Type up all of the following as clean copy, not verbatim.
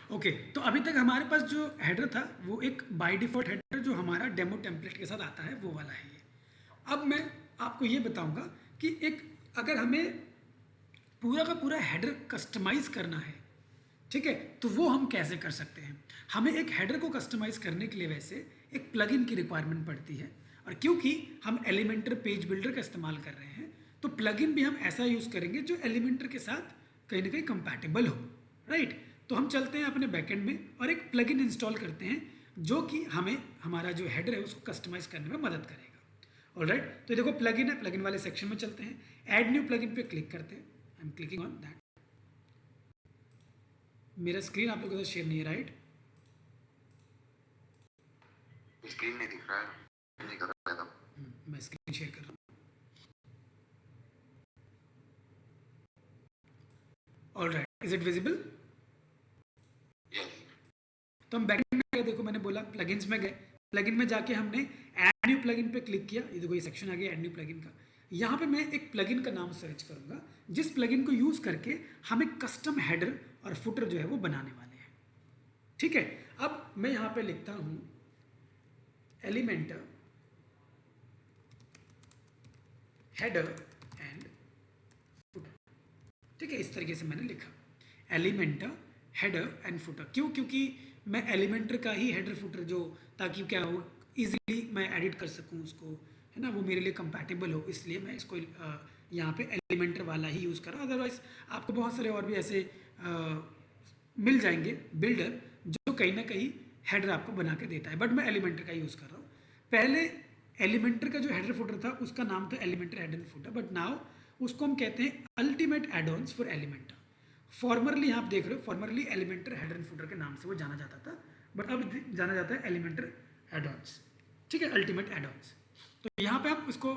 Okay, तो अभी तक हमारे पास जो हेडर था वो एक बाय डिफ़ॉल्ट हेडर जो हमारा डेमो टेम्पलेट के साथ आता है वो वाला है ये। अब मैं आपको ये बताऊंगा कि एक अगर हमें पूरा का पूरा हेडर कस्टमाइज़ करना है, ठीक है, तो वो हम कैसे कर सकते हैं। हमें एक हेडर को कस्टमाइज़ करने के लिए वैसे एक प्लगइन की रिक्वायरमेंट पड़ती है, और क्योंकि हम एलिमेंटर पेज बिल्डर का इस्तेमाल कर रहे हैं तो प्लगइन भी हम ऐसा यूज़ करेंगे जो एलिमेंटर के साथ कहीं ना कहीं कंपैटिबल हो, राइट। तो हम चलते हैं अपने बैकएंड में और एक प्लगइन इंस्टॉल करते हैं जो कि हमें हमारा जो हेडर है उसको कस्टमाइज़ करने में मदद करेगा। ऑलराइट, तो देखो प्लगइन है, प्लगइन वाले सेक्शन में चलते हैं, ऐड न्यू प्लगइन पे क्लिक करते हैं। I am clicking on that. मेरा स्क्रीन आप लोगों के साथ शेयर नहीं है, राइट? स्क्रीन नहीं दिख रहा है, नहीं कर रहा है तो मैं स्क्रीन शेयर कर रहा हूँ। Alright, is it visible? Yes. तो हम बैकएंड में गए, देखो मैंने बोला प्लगइन्स में गए, प्लगइन में जाके हमने ऐड न्यू प्लगइन पे क्लिक किया। ये देखो ये सेक्शन आ गया ऐड न्यू प्लगइन का। यहाँ पे मैं एक प्लगइन का नाम सर्च करूंगा जिस प्लगइन को यूज करके हम एक कस्टम हेडर और फुटर जो है वो बनाने वाले हैं, ठीक है। अब मैं यहाँ पे लिखता हूँ एलिमेंटर हेडर एंड फुटर, ठीक है, इस तरीके से मैंने लिखा एलिमेंटर हेडर एंड फुटर। क्यों? क्योंकि मैं एलिमेंटर का ही हेडर फुटर जो, ताकि क्या हो इजीली मैं एडिट कर सकूं उसको, है ना, वो मेरे लिए कंपैटिबल हो, इसलिए मैं इसको यहाँ पे एलिमेंटर वाला ही यूज़ कर रहा हूँ। अदरवाइज आपको बहुत सारे और भी ऐसे मिल जाएंगे बिल्डर जो कहीं ना कहीं हेडर आपको बना के देता है, बट मैं एलिमेंटर का यूज़ कर रहा हूँ। पहले एलिमेंटर का जो हेडर फुटर था उसका नाम था Elementor header footer, but now उसको हम कहते हैं ultimate add-ons for Elementor. Formerly आप देख रहे हो, formerly Elementor header and footer के नाम से वो जाना जाता था, बट अब जाना जाता है एलिमेंटर एडॉन्स, ठीक है, अल्टीमेट एडॉन्स। तो यहाँ पे आप इसको,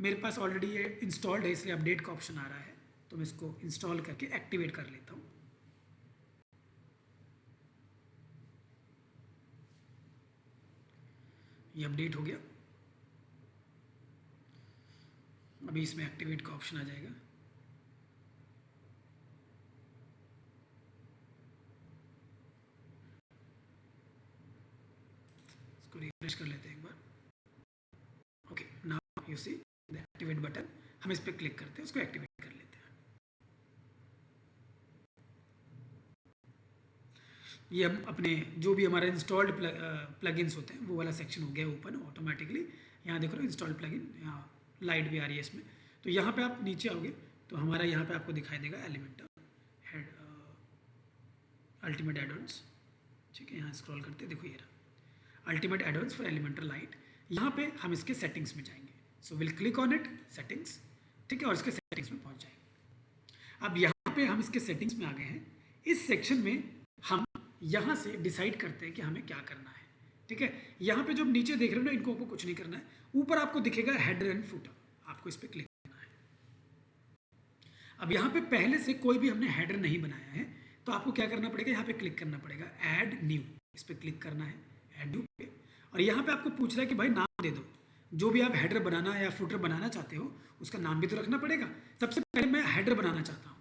मेरे पास ऑलरेडी ये इंस्टॉल्ड है इसलिए अपडेट का ऑप्शन आ रहा है, तो मैं इसको इंस्टॉल करके एक्टिवेट कर लेता हूँ। ये अपडेट हो गया, अभी इसमें एक्टिवेट का ऑप्शन आ जाएगा। इसको रिफ्रेश कर लेते हैं एक बार। Okay, now you see the activate button, हम इस पर क्लिक करते हैं, उसको एक्टिवेट कर लेते हैं। ये हम अपने जो भी हमारा इंस्टॉल्ड प्लगइन्स होते हैं वो वाला सेक्शन हो गया ओपन ऑटोमेटिकली। यहाँ देखो ना इंस्टॉल्ड प्लगइन, यहाँ लाइट भी आ रही है इसमें। तो यहाँ पे आप नीचे आओगे तो हमारा यहाँ पे आपको दिखाई देगा एलिमेंटर हेड अल्टीमेट एडॉन्स, ठीक है। यहाँ स्क्रॉल करते देखो ये रहा ultimate add-ons for Elementor light. यहाँ पे हम इसके सेटिंग्स में जाएंगे, so will click on it settings, ठीक है, और इसके सेटिंग्स में पहुँच जाएंगे। अब यहाँ पे हम इसके सेटिंग्स में आ गए हैं। इस सेक्शन में हम यहाँ से डिसाइड करते हैं कि हमें क्या करना है, ठीक है। यहाँ पे जो नीचे देख रहे हो ना, इनको आपको कुछ नहीं करना है। ऊपर आपको दिखेगा हेडर एंड फुटर, आपको इस पर क्लिक करना है। अब यहाँ पे पहले से कोई भी हमने हेडर नहीं बनाया है तो आपको क्या करना पड़ेगा, यहाँ पे क्लिक करना पड़ेगा ऐड न्यू, इस पर क्लिक करना है ऐड न्यू पे। और यहाँ पे आपको पूछ रहा है कि भाई नाम दे दो, जो भी आप हेडर बनाना या फुटर बनाना चाहते हो उसका नाम भी तो रखना पड़ेगा। सबसे पहले मैं हेडर बनाना चाहता हूँ,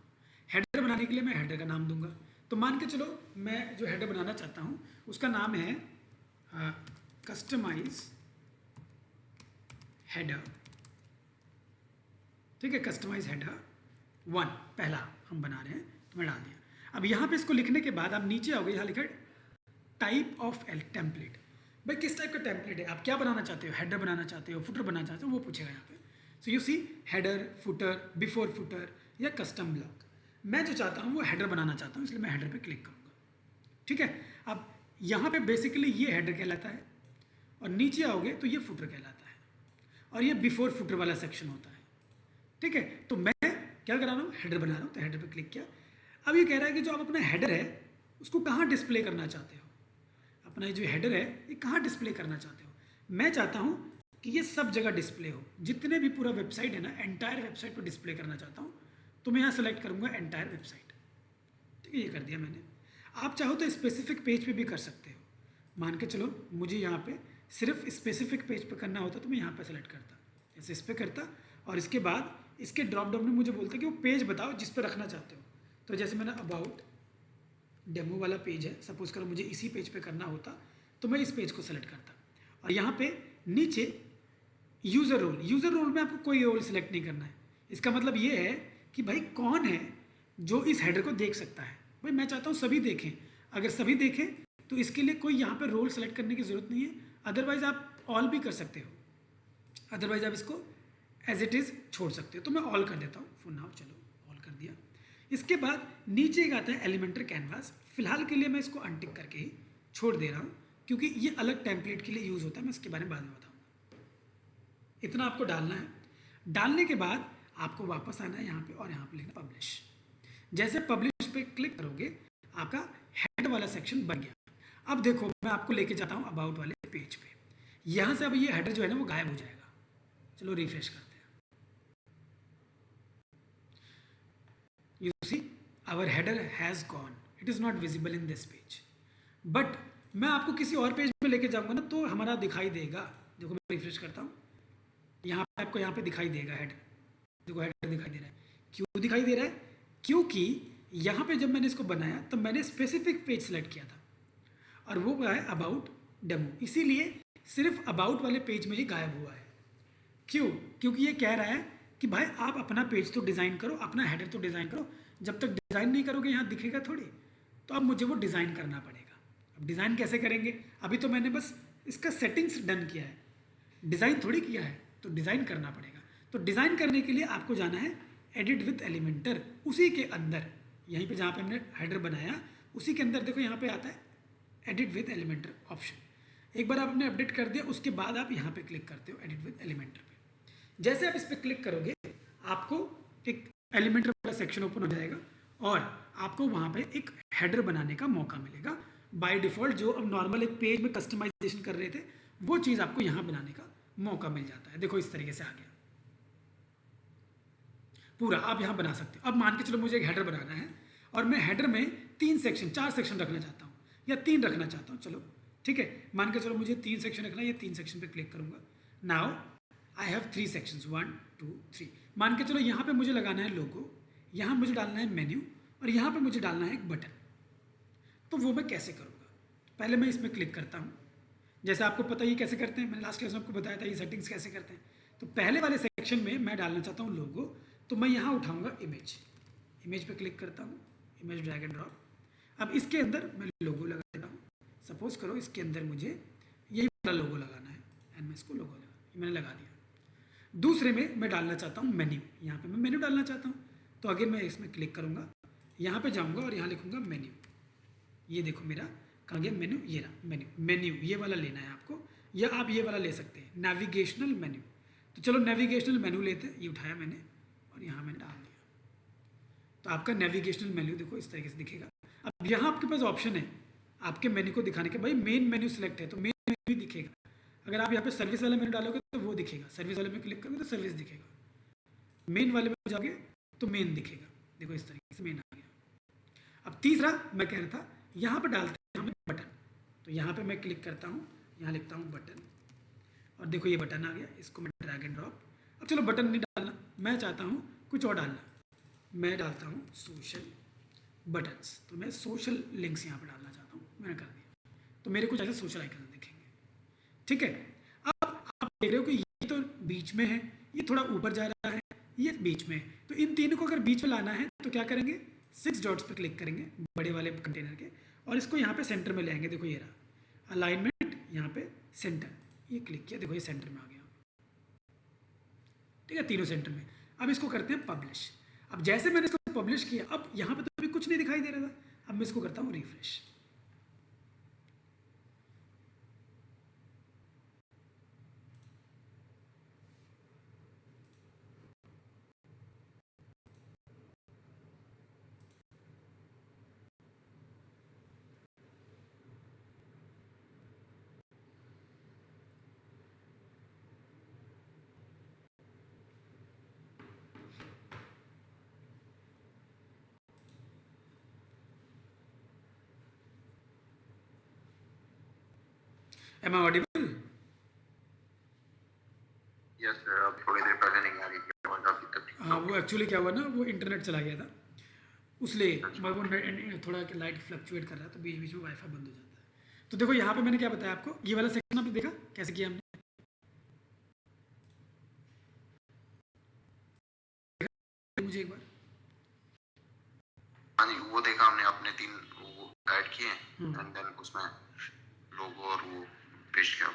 हेडर बनाने के लिए मैं हेडर का नाम दूंगा। तो मान के चलो मैं जो हेडर बनाना चाहता हूँ उसका नाम है कस्टमाइज हेडर, ठीक है, कस्टमाइज हेडर 1 पहला हम बना रहे हैं तो मैं डाल दिया। अब यहाँ पे इसको लिखने के बाद आप नीचे आओगे, यहाँ लिखा टाइप ऑफ टेम्पलेट। भाई किस टाइप का टेम्पलेट है, आप क्या बनाना चाहते हो, हेडर बनाना चाहते हो, फुटर बनाना चाहते हो, वो पूछेगा यहाँ पे। So you see header, footer, before footer या कस्टम ब्लॉक। मैं जो चाहता हूँ वो हेडर बनाना चाहता हूँ, इसलिए मैं हेडर पे क्लिक करूँगा, ठीक है। अब यहाँ पे बेसिकली ये हेडर कहलाता है और नीचे आओगे तो ये फुटर कहलाता है और ये बिफोर फुटर वाला सेक्शन होता है, ठीक है। तो मैं क्या करा रहा हूँ, हेडर बना रहा हूँ, तो हेडर पे क्लिक किया। अब ये कह रहा है कि जो आप अपना हेडर है उसको कहाँ डिस्प्ले करना चाहते हो, अपना ये जो हेडर है ये कहाँ डिस्प्ले करना चाहते हो। मैं चाहता हूँ कि ये सब जगह डिस्प्ले हो, जितने भी पूरा वेबसाइट है ना, एंटायर वेबसाइट पर डिस्प्ले करना चाहता हूँ। तो मैं यहाँ सेलेक्ट करूँगा एंटायर वेबसाइट, ठीक है, ये कर दिया मैंने। आप चाहो तो स्पेसिफिक पेज पे भी कर सकते हो। मान के चलो मुझे यहाँ पे सिर्फ स्पेसिफिक पेज पे करना होता तो मैं यहाँ पे सेलेक्ट करता, जैसे इस पर करता, और इसके बाद इसके ड्रॉप डाउन में मुझे बोलता कि वो पेज बताओ जिस पर रखना चाहते हो। तो जैसे मैंने अबाउट डेमो वाला पेज है, सपोज करो मुझे इसी पेज पे करना होता तो मैं इस पेज को सेलेक्ट करता, और यहाँ पे नीचे यूज़र रोल में आपको कोई रोल सेलेक्ट नहीं करना है। इसका मतलब ये है कि भाई कौन है जो इस हेडर को देख सकता है। भाई मैं चाहता हूँ सभी देखें, अगर सभी देखें तो इसके लिए कोई यहाँ पे रोल सेलेक्ट करने की ज़रूरत नहीं है, अदरवाइज़ आप ऑल भी कर सकते हो, अदरवाइज़ आप इसको एज इट इज़ छोड़ सकते हो। तो मैं ऑल कर देता हूँ फॉर नाउ, चलो ऑल कर दिया। इसके बाद नीचे एक आता है एलिमेंटर कैनवास, फिलहाल के लिए मैं इसको अनटिक करके ही छोड़ दे रहा हूँ क्योंकि ये अलग टेम्पलेट के लिए यूज़ होता है, मैं इसके बारे में बाद में बताऊँगा। इतना आपको डालना है। डालने के बाद आपको वापस आना है यहाँ पे और यहाँ पे लिखना पब्लिश। जैसे पब्लिश पे क्लिक करोगे आपका हेड वाला सेक्शन बन गया। अब देखो मैं आपको लेके जाता हूँ अबाउट वाले पेज पे, यहाँ से अब ये हेडर जो है ना वो गायब हो जाएगा। चलो रिफ्रेश करते हैं। You see our header has gone, it is not visible in this page, but मैं आपको किसी और पेज पे लेके जाऊँगा ना तो हमारा दिखाई देगा। देखो मैं रिफ्रेश करता हूँ, यहाँ पे आपको यहाँ पे दिखाई देगा हेडर, देखो हेडर दिखाई दे रहा है। क्यों दिखाई दे रहा है? क्योंकि यहाँ पे जब मैंने इसको बनाया तब मैंने स्पेसिफिक पेज सेलेक्ट किया था और वो है अबाउट डेमो, इसीलिए सिर्फ अबाउट वाले पेज में ही गायब हुआ है। क्यों? क्योंकि ये कह रहा है कि भाई आप अपना पेज तो डिज़ाइन करो, अपना हेडर तो डिज़ाइन करो, जब तक डिज़ाइन नहीं करोगे यहाँ दिखेगा थोड़ी, तो अब मुझे वो डिज़ाइन करना पड़ेगा। अब डिज़ाइन कैसे करेंगे? अभी तो मैंने बस इसका सेटिंग्स डन किया है, डिज़ाइन थोड़ी किया है, तो डिज़ाइन करना पड़ेगा। तो डिज़ाइन करने के लिए आपको जाना है एडिट विद एलिमेंटर, उसी के अंदर यहीं पे जहाँ पे हमने हेडर बनाया उसी के अंदर देखो यहाँ पे आता है एडिट विद एलिमेंटर ऑप्शन। एक बार आप अपने अपडेट कर दिया उसके बाद आप यहाँ पे क्लिक करते हो एडिट विद एलिमेंटर पे। जैसे आप इस पर क्लिक करोगे आपको एक एलिमेंटर वाला सेक्शन ओपन हो जाएगा और आपको वहाँ पे एक हेडर बनाने का मौका मिलेगा। बाय डिफ़ॉल्ट जो अब नॉर्मल एक पेज में कस्टमाइजेशन कर रहे थे वो चीज़ आपको यहाँ बनाने का मौका मिल जाता है। देखो इस तरीके से आ गया पूरा, आप यहाँ बना सकते हो। अब मान के चलो मुझे एक हेडर बनाना है और मैं हेडर में 4 सेक्शन रखना चाहता हूँ या 3 रखना चाहता हूँ। चलो ठीक है, मान के चलो मुझे 3 सेक्शन रखना है, ये 3 सेक्शन पे क्लिक करूँगा। Now I have 3 sections 1 2 3। मान के चलो यहाँ पे मुझे लगाना है लोगो, यहाँ मुझे डालना है मेन्यू और यहाँ पे मुझे डालना है एक बटन। तो वो मैं कैसे करूँगा? पहले मैं इसमें क्लिक करता हूँ, जैसे आपको पता ही कैसे करते हैं, मैंने लास्ट क्लास में आपको बताया था ये सेटिंग्स कैसे करते हैं। तो पहले वाले सेक्शन में मैं डालना चाहता हूँ लोगो, तो मैं यहाँ उठाऊँगा इमेज पे क्लिक करता हूँ, इमेज ड्रैग एंड ड्रॉप। अब इसके अंदर मैं लोगो लगा देता हूँ। सपोज करो इसके अंदर मुझे यही वाला लोगो लगाना है एंड मैं इसको लोगो मैंने लगा दिया। दूसरे में मैं डालना चाहता हूँ मेन्यू, यहाँ पे मैं मेन्यू डालना चाहता हूँ, तो अगर मैं इसमें क्लिक करूँगा, यहाँ पे जाऊँगा और यहाँ लिखूँगा मेन्यू। ये देखो मेरा कहाँ गया मेन्यू, ये रहा मेन्यू ये वाला लेना है आपको, या आप ये वाला ले सकते हैं नेविगेशनल मेन्यू। तो चलो नेविगेशनल मेन्यू लेते हैं, ये उठाया मैंने और यहाँ मैंने डाल दिया। तो आपका नेविगेशनल मेन्यू देखो इस तरीके से दिखेगा। अब यहाँ आपके पास ऑप्शन है आपके मेन्यू को दिखाने के, भाई मेन मेन्यू सेलेक्ट है तो मेन मेन्यू दिखेगा। अगर आप यहाँ पे सर्विस वाला मेन्यू डालोगे तो वो दिखेगा, सर्विस वाले में क्लिक करोगे तो सर्विस दिखेगा, मेन वाले में जाओगे तो मेन दिखेगा। देखो इस तरीके से मेन आ गया। अब तीसरा मैं कह रहा था यहाँ पर डालते हैं हमें बटन, तो यहाँ पे मैं क्लिक करता हूँ, यहाँ लिखता हूँ बटन और देखो ये बटन आ गया, इसको मैं ड्रैग एंड ड्रॉप। अब चलो बटन नहीं डालना, मैं चाहता हूँ कुछ और डालना, मैं डालता हूँ सोशल बटन्स। तो मैं सोशल लिंक्स यहाँ पर डालना चाहता हूँ, मैंने कर दिया। तो मेरे कुछ ऐसे सोशल आइकन दिखेंगे। ठीक है, अब आप देख रहे हो कि ये तो बीच में है, ये थोड़ा ऊपर जा रहा है, ये बीच में है। तो इन तीनों को अगर बीच में लाना है तो क्या करेंगे, 6 डॉट्स पे क्लिक करेंगे बड़े वाले कंटेनर के और इसको यहाँ पे सेंटर में ले आएंगे। देखो ये रहा अलाइनमेंट, यहाँ पे सेंटर, ये क्लिक किया, देखो ये सेंटर में आ गया। ठीक है, तीनों सेंटर में। अब इसको करते हैं पब्लिश। अब जैसे मैंने इसको पब्लिश किया, अब यहाँ पे तो अभी कुछ नहीं दिखाई दे रहा था, अब मैं इसको करता हूँ refresh. Am I audible? Yes अब थोड़ी देर पहले नहीं आ रही थी आवाज, अभी तक ठीक हाँ, है। वो एक्चुअली क्या हुआ ना, वो इंटरनेट चला गया था। उसलिए मैं वो थोड़ा लाइट फ्लक्चुएट कर रहा है तो बीच बीच में वाईफाई बंद हो जाता है। तो देखो यहाँ पे मैंने क्या बताया आपको, ये वाला सेक्शन आपने देखा कैसे किया हमने, मुझे एक बार। हाँ जी, वो देखा हमने, अपने 3 वो ऐड किए एंड देन उसमें लोगो और वो पेस्ट किया,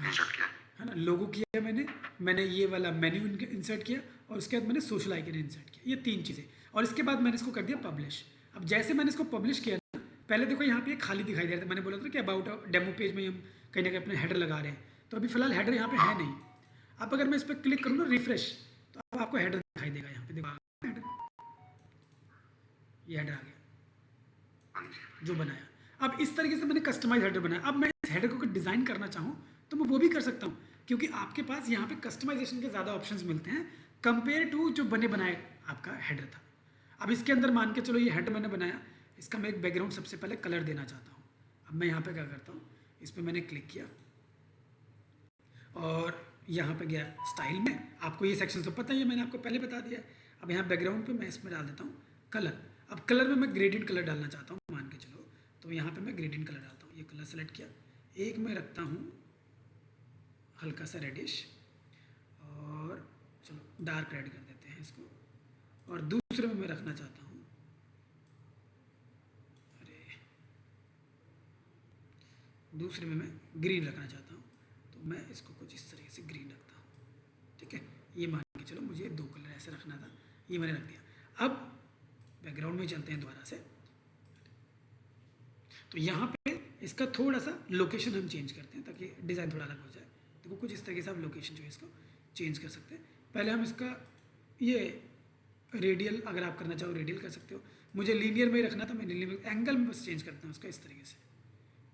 इंसर्ट किया। है ना, लोगो किया मैंने ये वाला मेन्यू इंसर्ट किया और उसके बाद मैंने सोशल आइकन इंसर्ट किया, ये 3 चीज़ें। और इसके बाद मैंने इसको कर दिया पब्लिश। अब जैसे मैंने इसको पब्लिश किया ना, पहले देखो यहाँ पे खाली दिखाई दे रहा था, मैंने बोला था कि अबाउट डेमो पेज में हम कहीं ना कहीं अपने हेडर लगा रहे हैं, तो अभी फिलहाल हेडर यहाँ पे है नहीं। अब अगर मैं इस पर क्लिक करूँ ना रिफ्रेश, तो अब आपको हेडर दिखाई देगा, यहाँ पे देखो हेडर, ये हेडर आ गया हाँ जी, जो बनाया। अब इस तरीके से मैंने कस्टमाइज हेडर बनाया। अब मैं इस हेडर को डिज़ाइन करना चाहूँ तो मैं वो भी कर सकता हूँ, क्योंकि आपके पास यहाँ पे कस्टमाइजेशन के ज़्यादा ऑप्शंस मिलते हैं कंपेयर टू जो बने बनाए आपका हेडर था। अब इसके अंदर मान के चलो ये हेडर मैंने बनाया, इसका मैं एक बैकग्राउंड सबसे पहले कलर देना चाहता हूँ। अब मैं यहाँ पे क्या करता हूँ, इस पर मैंने क्लिक किया और यहाँ पे गया स्टाइल में। आपको ये सेक्शन तो पता ही है, मैंने आपको पहले बता दिया है। अब यहाँ बैकग्राउंड पे मैं इसमें डाल देता हूँ कलर। अब कलर में मैं ग्रेडियंट कलर डालना चाहता हूँ मान के चलो, तो यहाँ पे मैं ग्रेडियंट कलर डालता हूँ। ये कलर सेलेक्ट किया, एक मैं रखता हूँ हल्का सा रेडिश और चलो डार्क रेड कर देते हैं इसको, और दूसरे में मैं रखना चाहता हूँ, अरे दूसरे में मैं ग्रीन रखना चाहता हूँ, तो मैं इसको कुछ इस तरीके से ग्रीन रखता हूँ। ठीक है, ये मान के चलो मुझे 2 कलर ऐसे रखना था, ये मैंने रख दिया। अब बैकग्राउंड में चलते हैं दोबारा से, तो यहाँ पे इसका थोड़ा सा लोकेशन हम चेंज करते हैं ताकि डिज़ाइन थोड़ा अलग हो जाए। देखो कुछ इस तरीके से आप लोकेशन जो है इसको चेंज कर सकते हैं। पहले हम इसका ये रेडियल, अगर आप करना चाहो रेडियल कर सकते हो, मुझे लीनियर में ही रखना था, मैं लीनियर में एंगल में बस चेंज करता हूँ उसका इस तरीके से।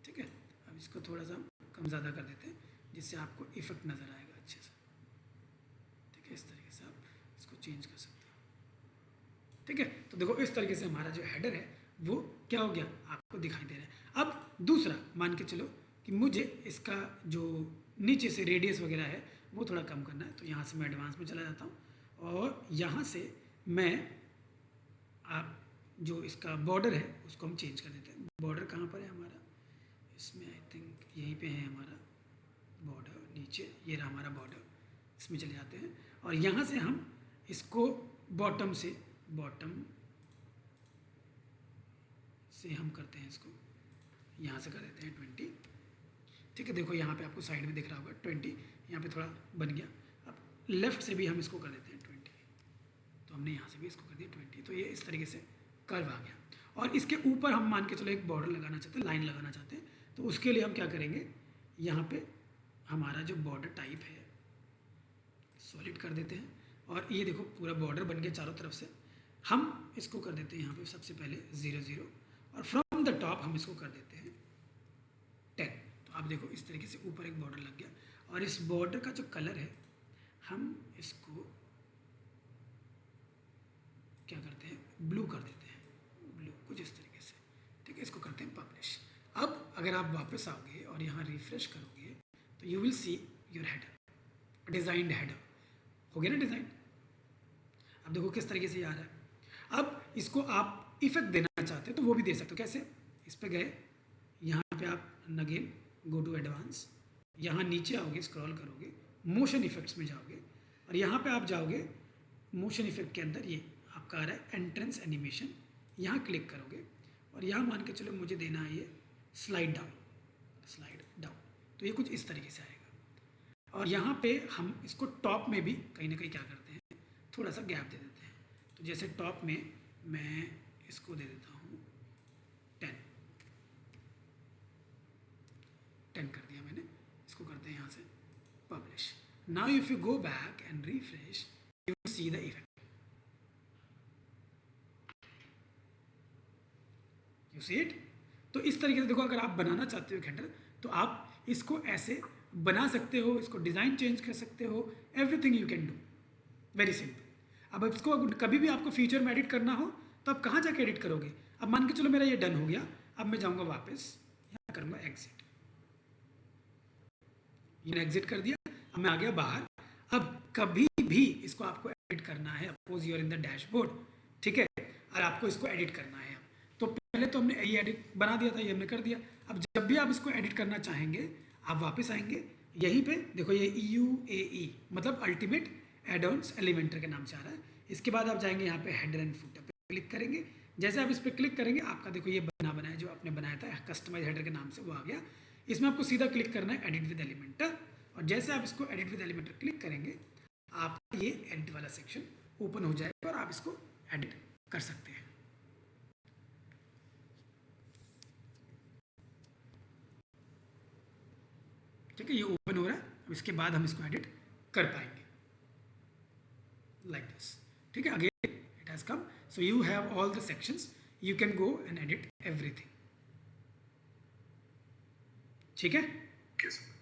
ठीक है, अब इसको थोड़ा सा कम ज़्यादा कर देते हैं जिससे आपको इफेक्ट नज़र आएगा अच्छे से। ठीक है, इस तरीके से आप इसको चेंज कर सकते हो। ठीक है, तो देखो इस तरीके से हमारा जो हेडर है वो क्या हो गया, आपको दिखाई दे रहा है। अब दूसरा मान के चलो कि मुझे इसका जो नीचे से रेडियस वगैरह है वो थोड़ा कम करना है, तो यहाँ से मैं एडवांस में चला जाता हूँ और यहाँ से मैं आप जो इसका बॉर्डर है उसको हम चेंज कर देते हैं। बॉर्डर कहाँ पर है हमारा, इसमें आई थिंक यहीं पे है हमारा बॉर्डर, नीचे ये रहा हमारा बॉर्डर, इसमें चले जाते हैं और यहाँ से हम इसको बॉटम से हम करते हैं इसको, यहाँ से कर देते हैं 20। ठीक है, देखो यहाँ पे आपको साइड में दिख रहा होगा 20, यहाँ पे थोड़ा बन गया। अब लेफ़्ट से भी हम इसको कर देते हैं 20, तो हमने यहाँ से भी इसको कर दिया 20, तो ये इस तरीके से कर्व आ गया। और इसके ऊपर हम मान के चलो एक बॉर्डर लगाना चाहते हैं, लाइन लगाना चाहते हैं, तो उसके लिए हम क्या करेंगे, यहाँ पे हमारा जो बॉर्डर टाइप है सॉलिड कर देते हैं और ये देखो पूरा बॉर्डर बन गया चारों तरफ से। हम इसको कर देते हैं यहाँ पे सबसे पहले 0 0 और फ्रॉम द टॉप हम इसको कर देते हैं 10। तो आप देखो इस तरीके से ऊपर एक बॉर्डर लग गया और इस बॉर्डर का जो कलर है हम इसको क्या करते हैं, ब्लू कर देते हैं, ब्लू कुछ इस तरीके से। ठीक है, इसको करते हैं पब्लिश। अब अगर आप वापस आओगे और यहाँ रिफ्रेश करोगे तो you will see your header, designed header हो गया ना डिज़ाइन। अब देखो किस तरीके से ये आ रहा है। अब इसको आप इफेक्ट देना चाहते हो तो वो भी दे सकते हो। कैसे, इस पे गए, यहाँ पे आप अगेन गो टू एडवांस, यहाँ नीचे आओगे, स्क्रॉल करोगे, मोशन इफेक्ट्स में जाओगे और यहाँ पे आप जाओगे मोशन इफेक्ट के अंदर, ये आपका आ रहा है एंट्रेंस एनिमेशन, यहाँ क्लिक करोगे और यहाँ मान के चलो मुझे देना है ये स्लाइड डाउन, तो ये कुछ इस तरीके से आएगा। और यहाँ पे हम इसको टॉप में भी कहीं ना कहीं क्या करते हैं, थोड़ा सा गैप दे देते हैं। तो जैसे टॉप में मैं इसको दे देता हूँ 10 कर दिया मैंने, इसको करते हैं यहाँ से publish. Now if you go back and refresh you will see the effect, you see it. तो इस तरीके से देखो, अगर आप बनाना चाहते हो हेडर तो आप इसको ऐसे बना सकते हो, इसको डिज़ाइन चेंज कर सकते हो, everything you can do, very simple. अब इसको कभी भी आपको फ्यूचर में एडिट करना हो तो आप कहाँ जाके एडिट करोगे। अब मान के चलो मेरा ये डन हो गया, अब मैं जाऊँगा वापस, यहाँ करूँगा एग्जिट, ये एग्जिट कर दिया, अब मैं आ गया बाहर। अब कभी भी इसको आपको एडिट करना है, suppose you are in the dashboard, ठीक है, और आपको इसको एडिट करना है। तो पहले तो हमने ये एडिट बना दिया था, ये हमने कर दिया। अब जब भी आप इसको एडिट करना चाहेंगे आप वापस आएंगे यहीं पे, देखो ये UAE मतलब अल्टीमेट एड-ऑन्स एलिमेंटर के नाम से आ रहा है। इसके बाद आप जाएंगे यहाँ पे हेडर एंड फुटर पे क्लिक करेंगे। जैसे आप इस पर क्लिक करेंगे आपका देखो ये बनाया जो आपने बनाया था कस्टमाइज हेडर के नाम से वो आ गया। इसमें आपको सीधा क्लिक करना है एडिट विद एलिमेंटर, और जैसे आप इसको एडिट विद एलिमेंटर क्लिक करेंगे आप ये एडिट वाला सेक्शन ओपन हो जाएगा और आप इसको एडिट कर सकते हैं। ठीक है, ये ओपन हो रहा है। अब इसके बाद हम इसको एडिट कर पाएंगे लाइक दिस। ठीक है, again it has come, so you have all the sections, you can go and edit everything. ठीक है। Okay, sir.